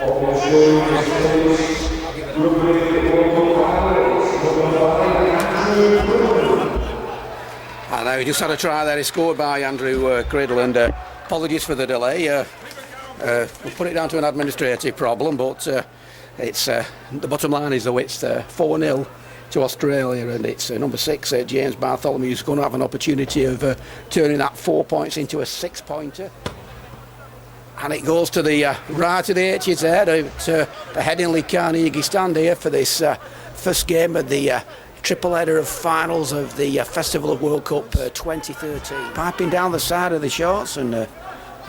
And now he just had a try there. He scored by Andrew Criddle, and apologies for the delay. We'll put it down to an administrative problem, but it's the bottom line is though it's 4-0 to Australia, and it's number 6 James Bartholomew who's going to have an opportunity of turning that 4 points into a 6-pointer. And it goes to the right of the H's there at the Headingley Carnegie stand here for this first game of the triple header of finals of the Festival of World Cup 2013. Piping down the side of the shorts and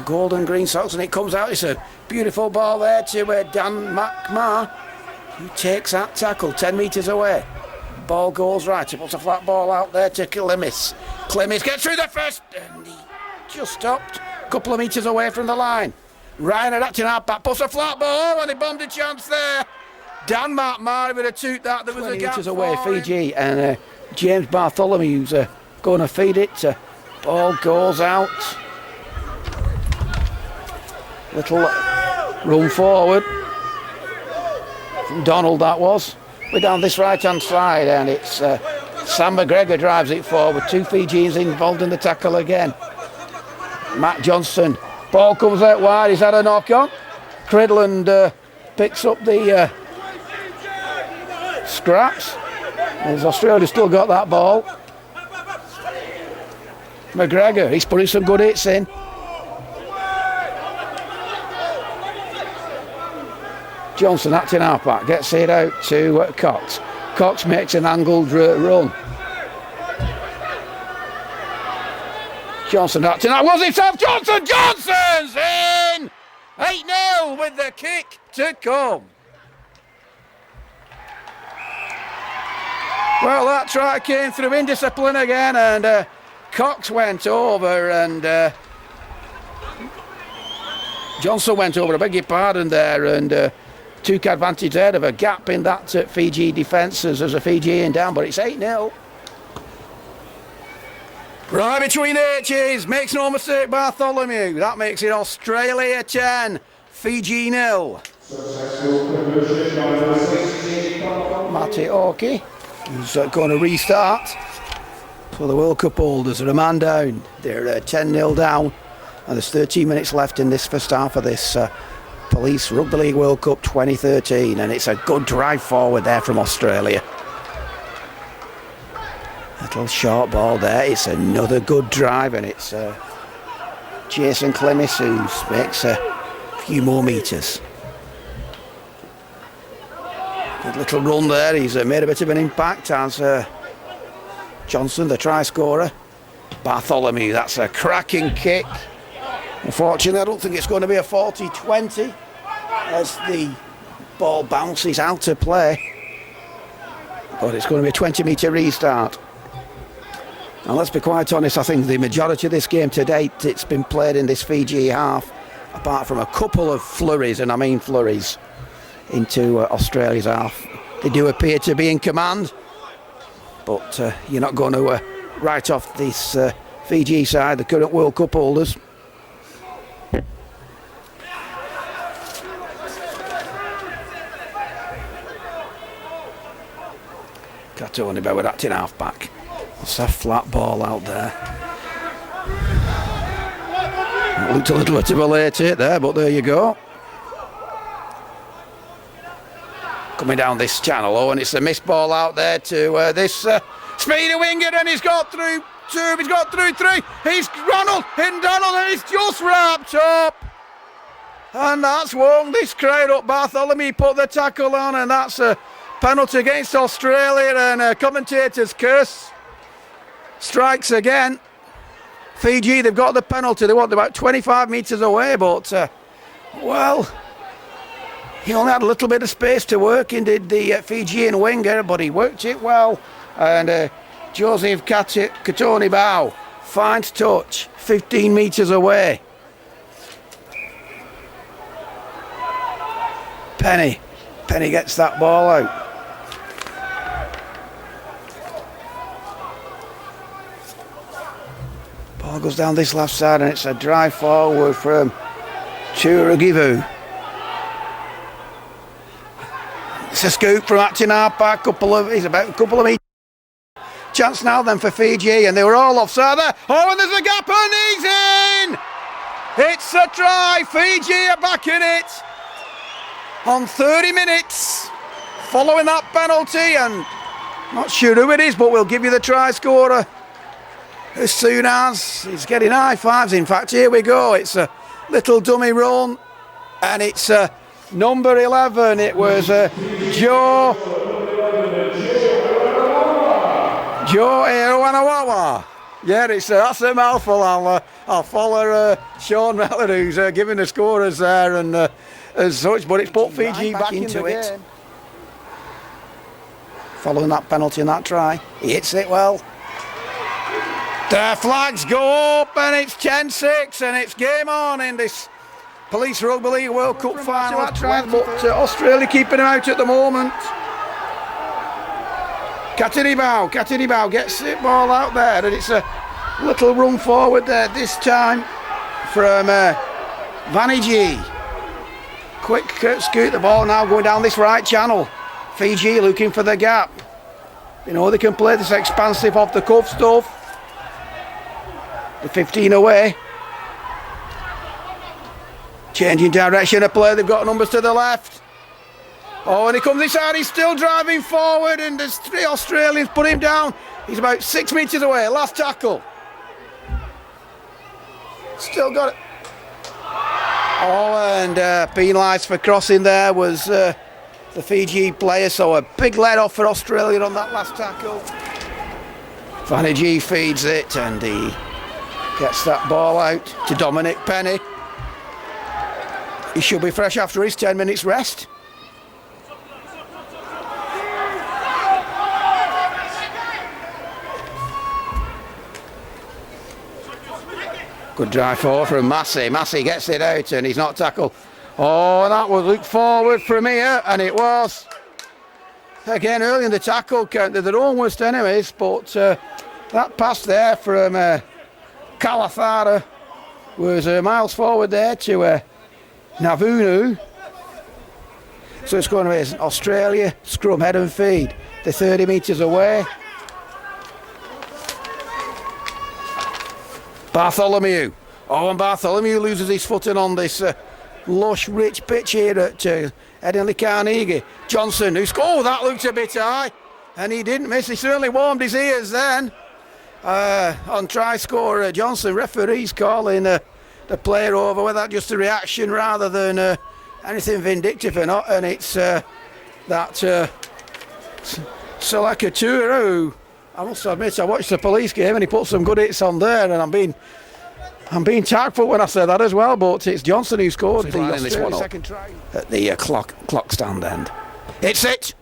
gold and green socks, and it comes out. It's a beautiful ball there to Dan McMahon, who takes that tackle 10 metres away. Ball goes right, he puts a flat ball out there to Clemis. Clemis gets through the first, and he just stopped a couple of metres away from the line. Ryan had acting out back, puts a flat ball, and he bombed a chance there. Dan McMahon with a toot that there was a gap away, Fiji, and James Bartholomew's going to feed it. Ball goes out. Little run forward from Donald, that was. We're down this right-hand side, and it's Sam McGregor drives it forward. 2 Fijians involved in the tackle again. Matt Johnson. Ball comes out wide. He's had a knock on. Cridland picks up the scraps. As Australia still got that ball. McGregor, he's putting some good hits in. Johnson acting halfback, gets it out to Cox. Cox makes an angled run. Johnson acting out, was himself. Johnson's in! 8-0 with the kick to come. Well, that try came through indiscipline again, and Cox went over, and Johnson went over, I beg your pardon there, and took advantage there of a gap in that Fiji defence as a Fijian down, but it's 8-0. Right between the H's, makes no mistake Bartholomew. That makes it Australia 10, Fiji 0. Matti Oki, who's going to restart. So the World Cup holders are a man down. They're 10-0 down, and there's 13 minutes left in this first half of this Police Rugby League World Cup 2013, and it's a good drive forward there from Australia. Little short ball there, it's another good drive, and it's Jason Clemis who makes a few more metres. Good little run there, he's made a bit of an impact as Johnson, the try scorer. Bartholomew, that's a cracking kick. Unfortunately, I don't think it's going to be a 40-20 as the ball bounces out of play. But it's going to be a 20-metre restart. And let's be quite honest, I think the majority of this game to date, it's been played in this Fiji half, apart from a couple of flurries, and I mean flurries, into Australia's half. They do appear to be in command, but you're not going to write off this Fiji side, the current World Cup holders. Tony Bauer acting half back. It's a flat ball out there. It looked a little bit of a late hit there, but there you go. Coming down this channel, and it's a missed ball out there to this speedy winger, and he's got through 2, he's got through 3. He's Ronald, and he's just wrapped up. And that's wound this crowd up. Bartholomew put the tackle on, and that's a penalty against Australia, and commentators curse. Strikes again. Fiji, they've got the penalty. They want about 25 metres away, but well, he only had a little bit of space to work in, did the Fijian winger, but he worked it well. And Joseph Katoni Bao finds touch 15 metres away. Penny gets that ball out. Ball goes down this left side, and it's a drive forward from Churagivu. It's a scoop from acting half-back, he's about a couple of meters. Chance now then for Fiji, and they were all offside there. Oh, and there's a gap, and he's in! It's a try. Fiji are back in it on 30 minutes following that penalty, and not sure who it is, but we'll give you the try scorer as soon as he's getting high fives. In fact, here we go. It's a little dummy run, and it's number 11. It was Joe Eowanawawa. Yeah, that's a mouthful. I'll follow Sean Mellor, who's giving the scorers there and as such, but it's put Fiji back into it. Game. Following that penalty and that try, he hits it well. The flags go up, and it's 10-6, and it's game on in this Police Rugby League World Cup final. But Australia keeping him out at the moment. Katiribau gets the ball out there, and it's a little run forward there this time from Vaniji. Quick scoot the ball now going down this right channel. Fiji looking for the gap. You know they can play this expansive off the cuff stuff. The 15 away. Changing direction of play, they've got numbers to the left. Oh, and he comes inside, he's still driving forward, and there's 3 Australians put him down. He's about 6 metres away, last tackle. Still got it. Oh, and penalised for crossing there was the Fiji player, so a big let off for Australia on that last tackle. Vaniji feeds it, and he gets that ball out to Dominic Penny. He should be fresh after his 10 minutes rest. Good drive forward from Massey. Massey gets it out and he's not tackled. Oh, that was looked forward from here, and it was. Again, early in the tackle count, they're their own worst enemies, but that pass there from Kalathara was miles forward there to Navunu. So it's going to be Australia, scrum, head and feed. They're 30 metres away. Bartholomew. Oh, and Bartholomew loses his footing on this lush, rich pitch here at Headingley Carnegie. Johnson, who scored, oh, that looked a bit high, and he didn't miss. He certainly warmed his ears then. On try scorer Johnson, referees calling the player over, whether that's just a reaction rather than anything vindictive or not, and it's that Seleka Tour, who I must admit I watched the Police game and he put some good hits on there, and I'm being tactful when I say that as well, but it's Johnson who scored this one second try at the clock stand end. It's it.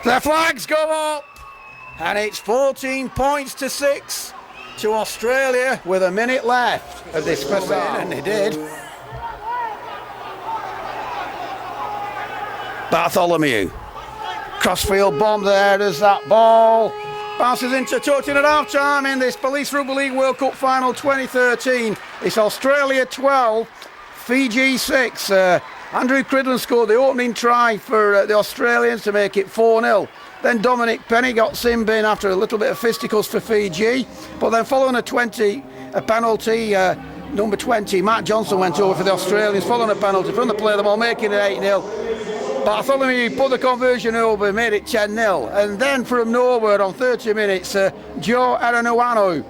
The flags go up, and it's 14 points to 6 to Australia with a minute left of this first half, and they did. Bartholomew, crossfield bomb there, there's that ball. Bounces into touching at half time in this Police Rugby League World Cup Final 2013. It's Australia 12, Fiji 6. Andrew Cridland scored the opening try for the Australians to make it 4-0. Then Dominic Penny got sin bin after a little bit of fisticuffs for Fiji. But then following a penalty, number 20, Matt Johnson went over for the Australians, following a penalty from the play of the ball, making it 8-0. Bartholomew put the conversion over, made it 10-0. And then from nowhere on 30 minutes, Joe Eowanawawa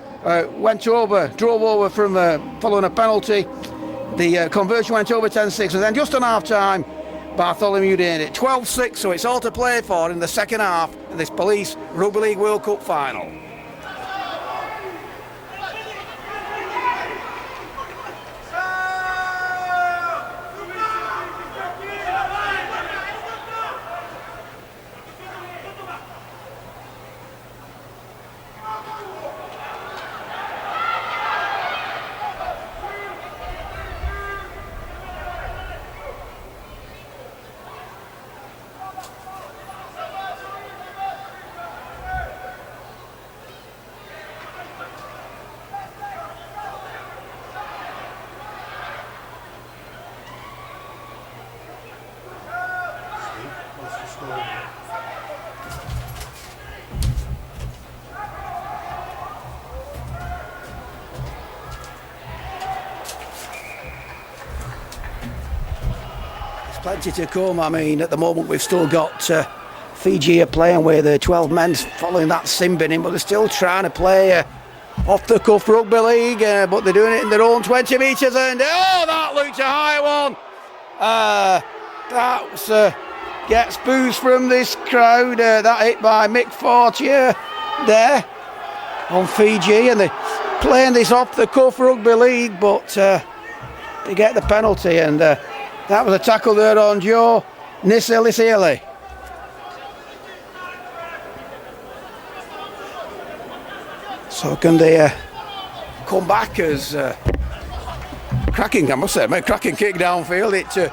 drove over from following a penalty. The conversion went over 10-6, and then just on half-time, Bartholomew did it. 12-6, so it's all to play for in the second half of this Police Rugby League World Cup final. Plenty to come. I mean, at the moment we've still got Fiji are playing with 12 men following that sin binning, but they're still trying to play off the cuff rugby league, but they're doing it in their own 20 metres, and oh, that looked a high one. That gets boos from this crowd. That hit by Mick Fortier there on Fiji, and they're playing this off the cuff rugby league, but they get the penalty, and that was a tackle there on Joe Nisili. So can they come back as cracking, I must say, mate, cracking kick downfield. It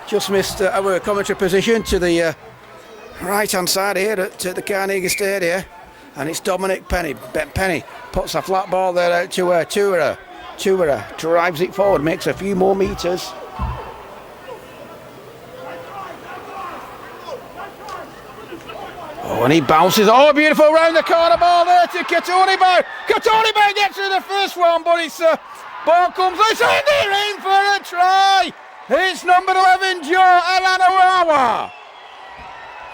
just missed our commentary position to the right hand side here at the Carnegie Stadium, and it's Dominic Penny. Penny puts a flat ball there out to Tura. Tura drives it forward, makes a few more metres. Oh, and he bounces. Oh, beautiful round the corner ball there to Katonibo. Katonibo gets through the first one, but it's ball comes. It's in there, in for a try. It's number 11, Joe Aranawawa.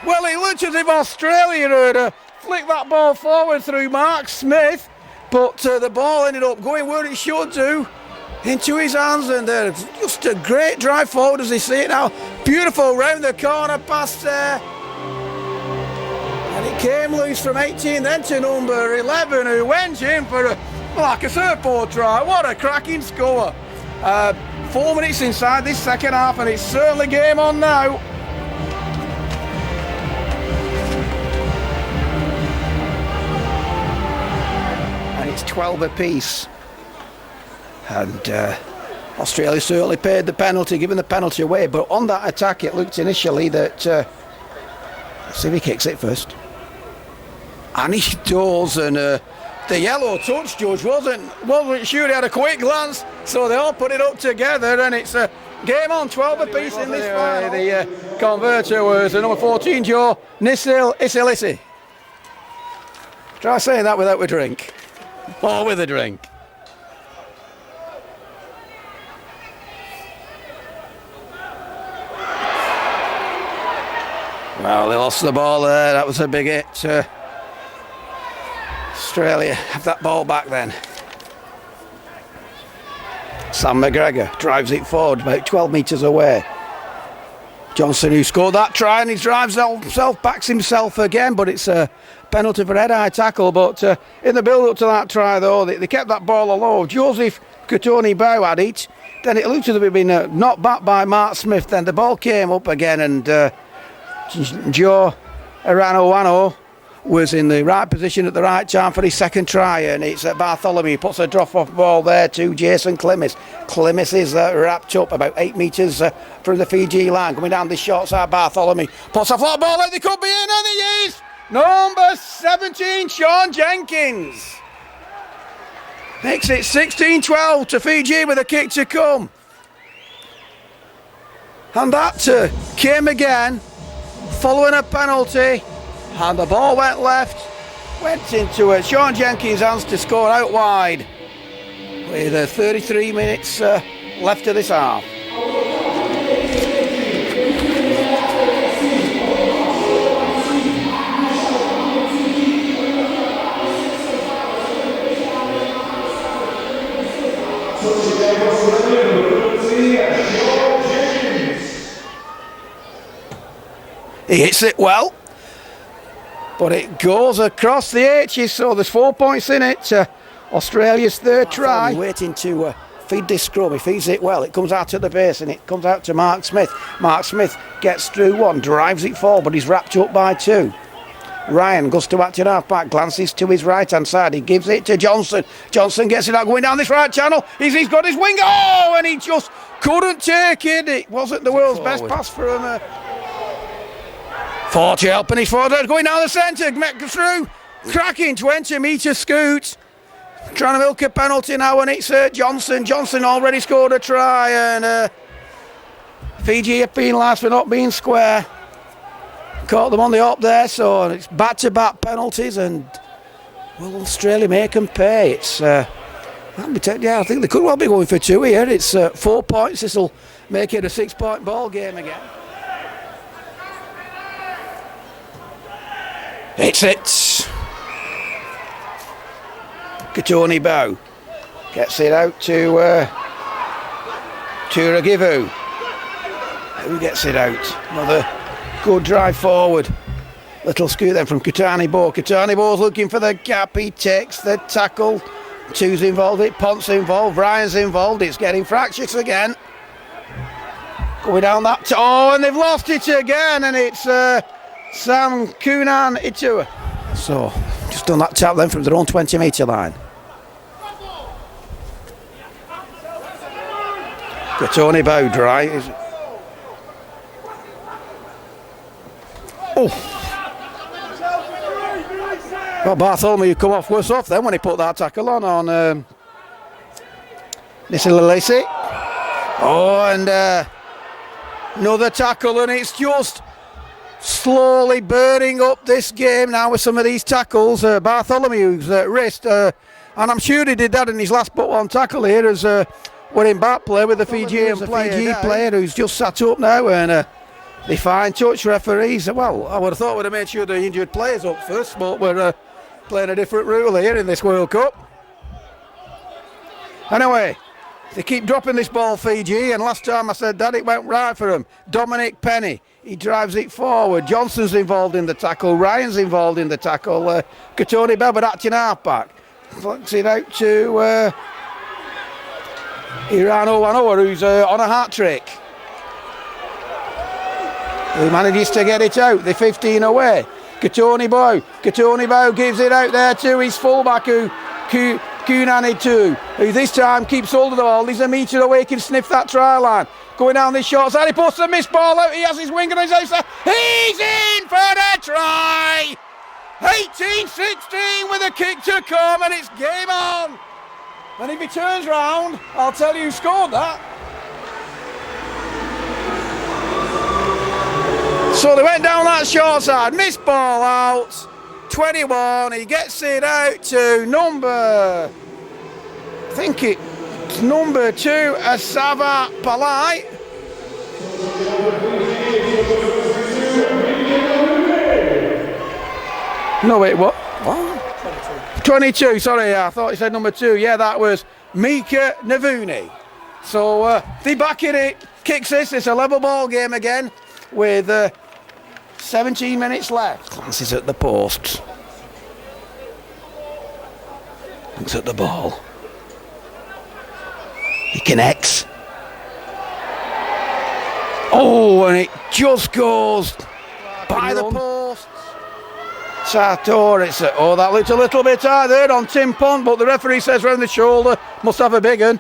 Well, it looked as if Australia had flicked that ball forward through Mark Smith, but the ball ended up going where it should do, into his hands, and just a great drive forward as they see it now. Beautiful round the corner pass there. And it came loose from 18 then to number 11, who went in for like a surfboard try. What a cracking score. 4 minutes inside this second half, and it's certainly game on now. And it's 12 apiece. And Australia certainly paid the penalty, giving the penalty away. But on that attack, it looked initially that... let's see if he kicks it first. And he does, and the yellow touch judge wasn't sure. He had a quick glance, so they all put it up together, and it's a game on 12 apiece in this final. The converter was number 14, Joe Nisili. Try saying that without a drink. Or with a drink. Well, they lost the ball there. That was a big hit. Australia have that ball back then. Sam McGregor drives it forward about 12 metres away. Johnson, who scored that try, and he drives himself, backs himself again, but it's a penalty for head-high tackle. But in the build-up to that try, though, they kept that ball low. Joseph Katoni-Bow had it. Then it looked as if it had been knocked back by Mark Smith. Then the ball came up again, and Joe Aranawawa was in the right position at the right time for his second try, and it's Bartholomew puts a drop-off ball there to Jason Clemmis. Clemmis is wrapped up about 8 metres from the Fiji line, coming down the short side. Bartholomew puts a flat ball out, they could be in, and he is! Number 17, Sean Jenkins. Makes it 16-12 to Fiji with a kick to come. And that came again, following a penalty. And the ball went left, went into Sean Jenkins' hands to score out wide with 33 minutes left of this half. He hits it well, but it goes across the H's, so there's 4 points in it. Australia's third try. Waiting to feed this scrum. He feeds it well. It comes out to the base, and it comes out to Mark Smith. Mark Smith gets through one, drives it forward, but he's wrapped up by two. Ryan goes to acting half back, glances to his right hand side. He gives it to Johnson. Johnson gets it out, going down this right channel. He's got his wing. Oh, and he just couldn't take it. It wasn't the world's best pass for him. Forty helping his forward, going down the centre, through, cracking 20-metre scoot. Trying to milk a penalty now, and it's Johnson. Johnson already scored a try, and Fiji are penalised for not being square. caught them on the up there, so it's back-to-back penalties, and will Australia make them pay? It's I think they could well be going for 2 here. It's 4 points. This will make it a 6-point ball game again. It's it. Katoni Bow gets it out to Ragivu. Who gets it out? Another good drive forward. Little scoot then from Katani Bow. Katani Bow's looking for the gap. He takes the tackle. Two's involved, Pont's involved, Ryan's involved. It's getting fractious again. Going down that. And they've lost it again, and it's Sam Kunan Itua. So, just done that tap then from their own 20-metre line. Katoni Bow dry. Well, Bartholomew come off worse off then when he put that tackle on Nisililisi. And another tackle, and it's just slowly burning up this game now with some of these tackles. Bartholomew's wrist, and I'm sure he did that in his last but one tackle here as we're in back play with the Fijian player who's just sat up now, and they fine touch referees. Well, I would have thought we'd have made sure the injured players up first, but we're playing a different rule here in this World Cup. Anyway, they keep dropping this ball, Fiji, and last time I said that it went right for them. Dominic Penny, he drives it forward. Johnson's involved in the tackle. Ryan's involved in the tackle. Katoni Beber acting half-back. Flicks it out to Iran Owanoa, who's on a hat-trick. He manages to get it out. They're 15 away. Katoni Bow gives it out there to his fullback, Kunani, who this time keeps hold of the ball. He's a metre away, can sniff that try line. Going down this short side, he puts a missed ball out. He has his wing on his outside. He's in for the try. 18-16 with a kick to come, and it's game on. And if he turns round, I'll tell you who scored that. So they went down that short side, missed ball out, 21, he gets it out to number 2, Asava Palai. No, wait, what? 22, sorry, I thought he said number 2. Yeah, that was Mika Navuni. So they back in it, kicks this, it's a level ball game again with 17 minutes left. Glances at the posts. Looks at the ball. He connects. And it just goes by the posts. Sator, that looked a little bit high there on Tim Pont, but the referee says round the shoulder, must have a big one.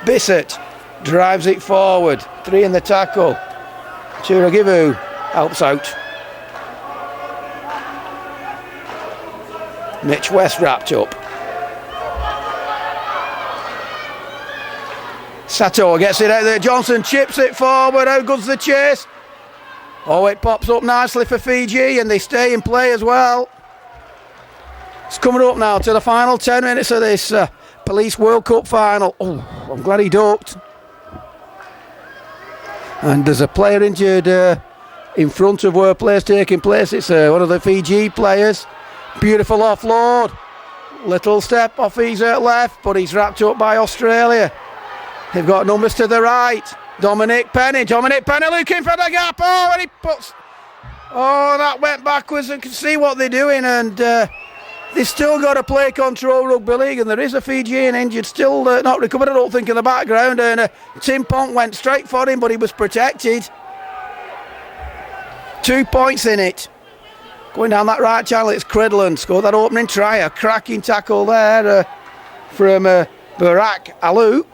Bissett drives it forward, 3 in the tackle. Churagivu helps out. Mitch West wrapped up. Sato gets it out there. Johnson chips it forward. How good's the chase? It pops up nicely for Fiji, and they stay in play as well. It's coming up now to the final 10 minutes of this Police World Cup final. I'm glad he ducked. And there's a player injured in front of where play's taking place. It's one of the Fiji players. Beautiful offload. Little step off his left, but he's wrapped up by Australia. They've got numbers to the right. Dominic Penny looking for the gap. And he puts... that went backwards, and can see what they're doing. And they've still got to play control rugby league, and there is a Fijian injured, still not recovered, I don't think, in the background. And Tim Pont went straight for him, but he was protected. 2 points in it. Going down that right channel, it's Credland. Scored that opening try. A cracking tackle there from Barak Alou.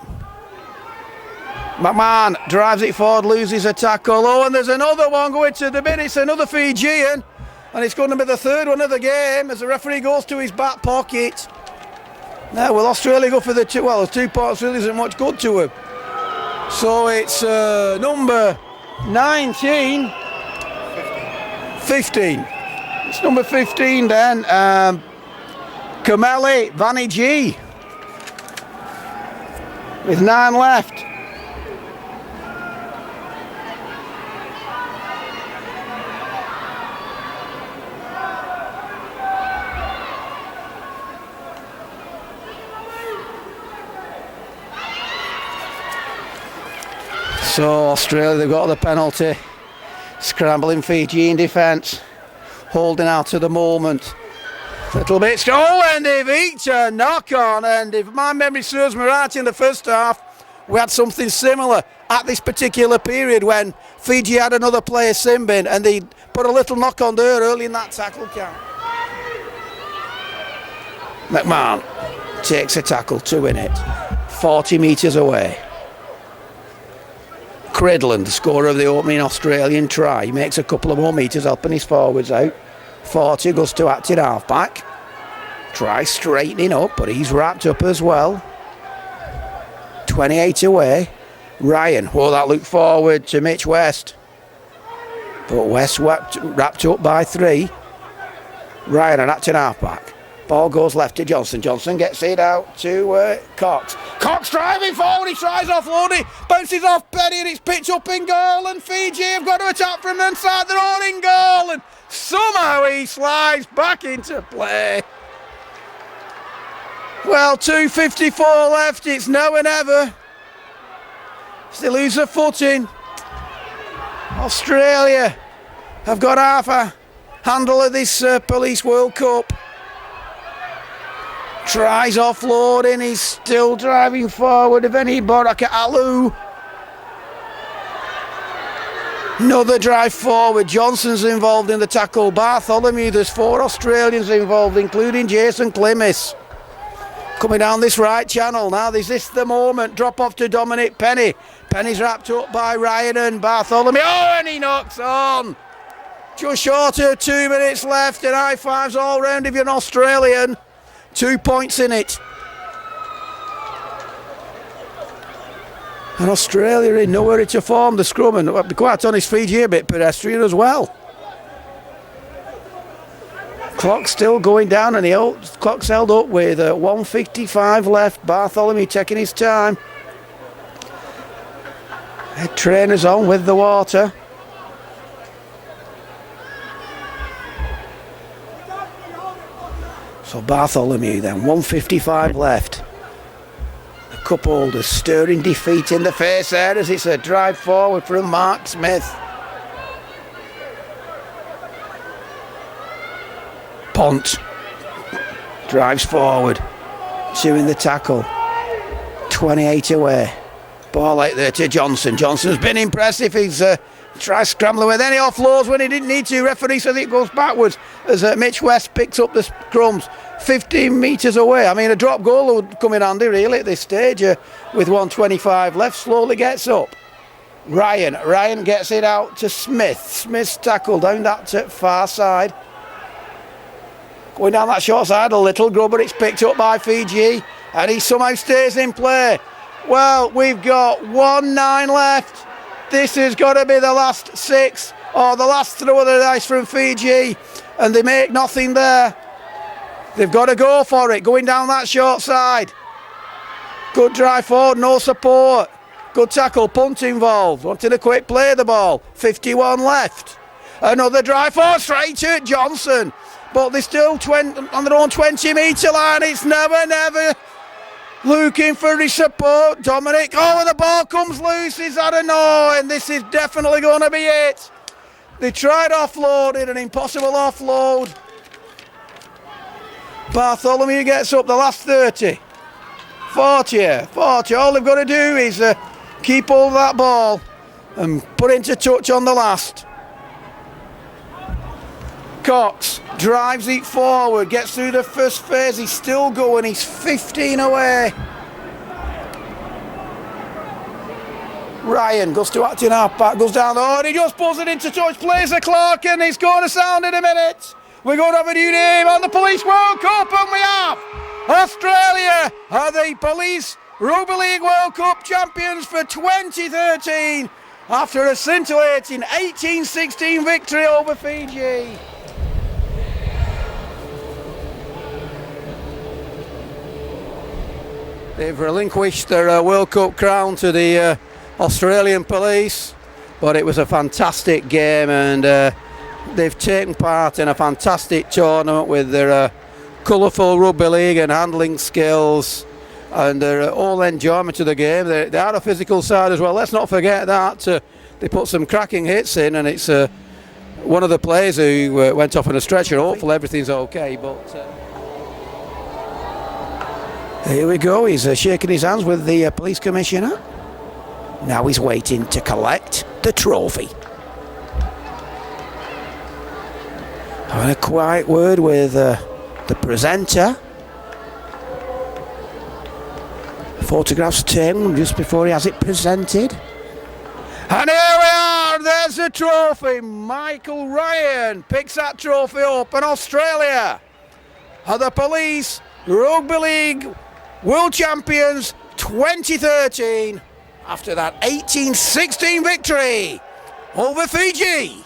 McMahon drives it forward, loses a tackle. And there's another one going to the bin. It's another Fijian. And it's going to be the third one of the game as the referee goes to his back pocket. Now, will Australia go for the 2? Well, the 2 points really isn't much good to him. So it's number 19. 15. It's number 15 then. Kameli Vanny G. With 9 left. So Australia, they've got the penalty. Scrambling Fiji in defence. Holding out at the moment. Little bit strong. And if each a knock on, and if my memory serves me right, in the first half, we had something similar at this particular period when Fiji had another player, Simbin, and they put a little knock on there early in that tackle count. McMahon takes a tackle, 2 in it, 40 metres away. Cridland, the scorer of the opening Australian try, he makes a couple of more metres helping his forwards out. 40 goes to acting half-back. Try straightening up, but he's wrapped up as well. 28 away. Ryan, that looked forward to Mitch West. But West wrapped up by 3. Ryan, an acting half-back. Ball goes left to Johnson. Johnson gets it out to Cox. Cox driving forward. He tries offloading. Bounces off Penny and it's pitched up in goal. And Fiji have got to attack from the inside. They're all in goal. And somehow he slides back into play. Well, 2:54 left. It's now or never. They lose their footing. Australia have got half a handle of this Police World Cup. Tries offloading, he's still driving forward. If any Boraka Alu. Another drive forward. Johnson's involved in the tackle. Bartholomew, there's 4 Australians involved, including Jason Klimis. Coming down this right channel now. Is this the moment? Drop off to Dominic Penny. Penny's wrapped up by Ryan and Bartholomew. Oh, and he knocks on. Just short of 2 minutes left, and high fives all round if you're an Australian. 2 points in it. And Australia in nowhere to form the scrum, and to be quite honest, Fiji a bit pedestrian as well. Clock's still going down, and the clock's held up with 1:55 left. Bartholomew taking his time. Head trainers on with the water. So Bartholomew then, 1:55 left. The cup holders stirring defeat in the face there as it's a drive forward from Mark Smith. Pont drives forward, 2 in the tackle, 28 away. Ball out there to Johnson. Johnson's been impressive. He's tries scrambling with any offloads when he didn't need to. Referee says it goes backwards as Mitch West picks up the scrums 15 metres away. I mean, a drop goal would come in handy really at this stage with 1:25 left. Slowly gets up. Ryan gets it out to Smith. Smith's tackle down that far side. Going down that short side a little, Grubber, it's picked up by Fiji and he somehow stays in play. Well, we've got 1:09 left. This has got to be the last 6 or the last throw of the dice from Fiji, and they make nothing there. They've got to go for it, going down that short side. Good drive forward, no support. Good tackle, punt involved. Wanting a quick play of the ball. 51 left. Another drive forward, straight at Johnson. But they're still on their own 20-metre line. It's never looking for his support. Dominic, and the ball comes loose. Is that a no? And this is definitely going to be it. They tried offloading, an impossible offload. Bartholomew gets up the last 30. 40. All they've got to do is keep hold of that ball and put it into touch on the last. Cox drives it forward, gets through the first phase, he's still going, he's 15 away. Ryan goes to acting half-back, goes down and he just pulls it into touch, plays the clock, and it's going to sound in a minute. We're going to have a new name on the Police World Cup, and we have Australia are the Police Rugby League World Cup champions for 2013. after a scintillating 1816 victory over Fiji. They've relinquished their World Cup crown to the Australian police, but it was a fantastic game, and they've taken part in a fantastic tournament with their colourful rugby league and handling skills and their all enjoyment of the game. They are a physical side as well, let's not forget that. They put some cracking hits in, and it's one of the players who went off on a stretcher. Hopefully everything's okay, but here we go, he's shaking his hands with the police commissioner. Now he's waiting to collect the trophy. Having a quiet word with the presenter. Photographs taken just before he has it presented. And here we are, there's the trophy. Michael Ryan picks that trophy up, and Australia are the Police Rugby League World Champions 2013 after that 1816 victory over Fiji.